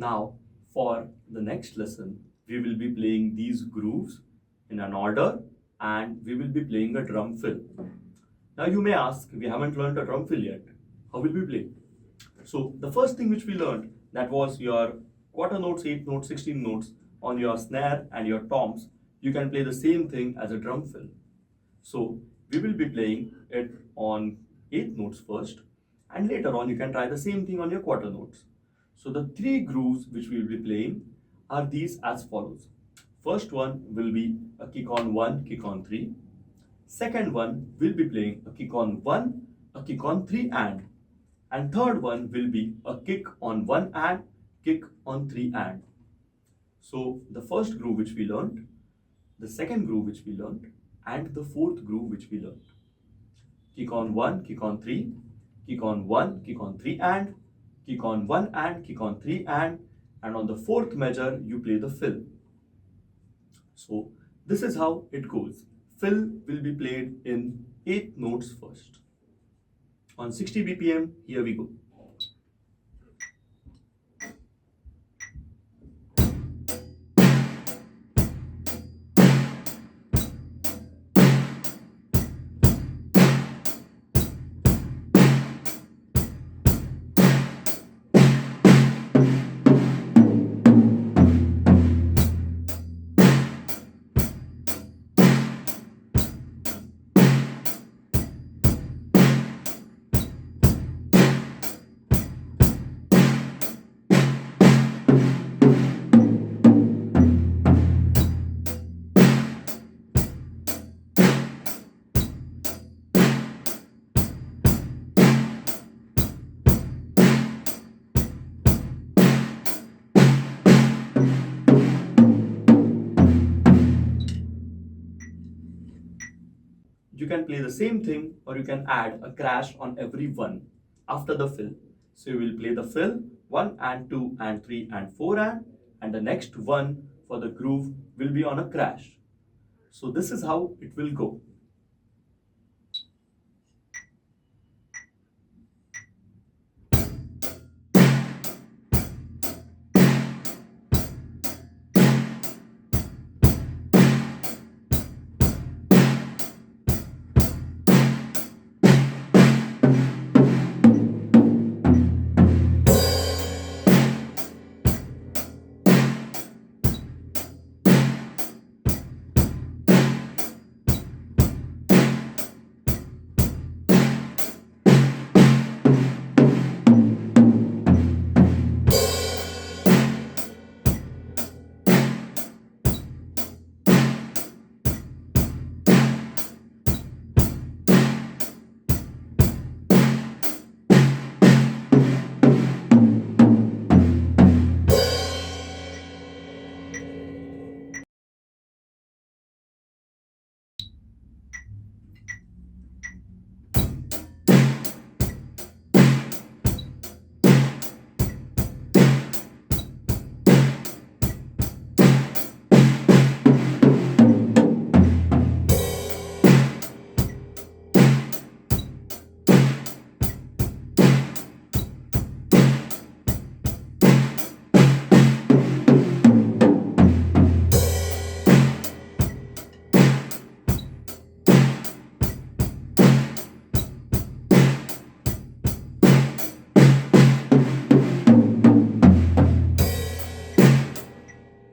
Now, for the next lesson, we will be playing these grooves in an order and we will be playing a drum fill. Now, you may ask, we haven't learned a drum fill yet. How will we play? So, the first thing which we learned that was your quarter notes, 8 notes, 16 notes on your snare and your toms. You can play the same thing as a drum fill. So, we will be playing it on 8 notes first, and later on you can try the same thing on your quarter notes. So the three grooves which we will be playing are these as follows. First one will be a kick on 1, kick on 3. Second one will be playing a kick on 1, a kick on 3 and third one will be a kick on 1 and, kick on 3 and. So the first groove which we learned, the second groove which we learned, and the fourth groove which we learned. Kick on 1, kick on 3, kick on 1, kick on 3 and, kick on 1 and, kick on 3 and on the fourth measure you play the fill. So this is how it goes. Fill will be played in 8 notes first. On 60 BPM, here we go. You can play the same thing or you can add a crash on every one after the fill. So you will play the fill 1 and 2 and 3 and 4 and the next one for the groove will be on a crash. So this is how it will go.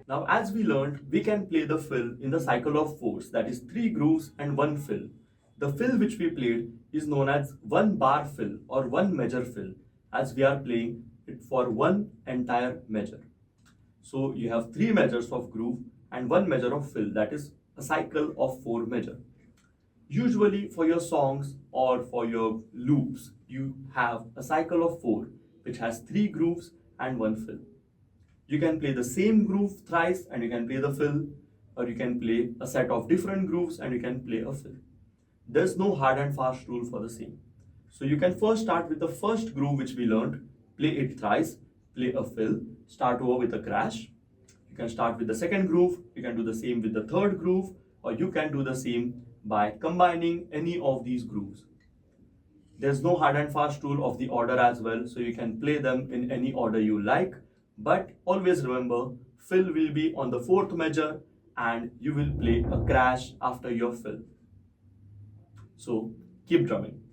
Now, as we learned, we can play the fill in the cycle of 4s, that is 3 grooves and 1 fill. The fill which we played is known as 1 bar fill or 1 measure fill, as we are playing it for 1 entire measure. So you have 3 measures of groove and 1 measure of fill, that is a cycle of 4 measure. Usually for your songs or for your loops, you have a cycle of 4 which has 3 grooves and 1 fill. You can play the same groove thrice and you can play the fill, or you can play a set of different grooves and you can play a fill. There's no hard and fast rule for the same. So you can first start with the first groove which we learned, play it thrice, play a fill, start over with a crash. You can start with the second groove, you can do the same with the third groove, or you can do the same by combining any of these grooves. There's no hard and fast rule of the order as well, so you can play them in any order you like. But always remember, fill will be on the fourth measure and you will play a crash after your fill. So keep drumming.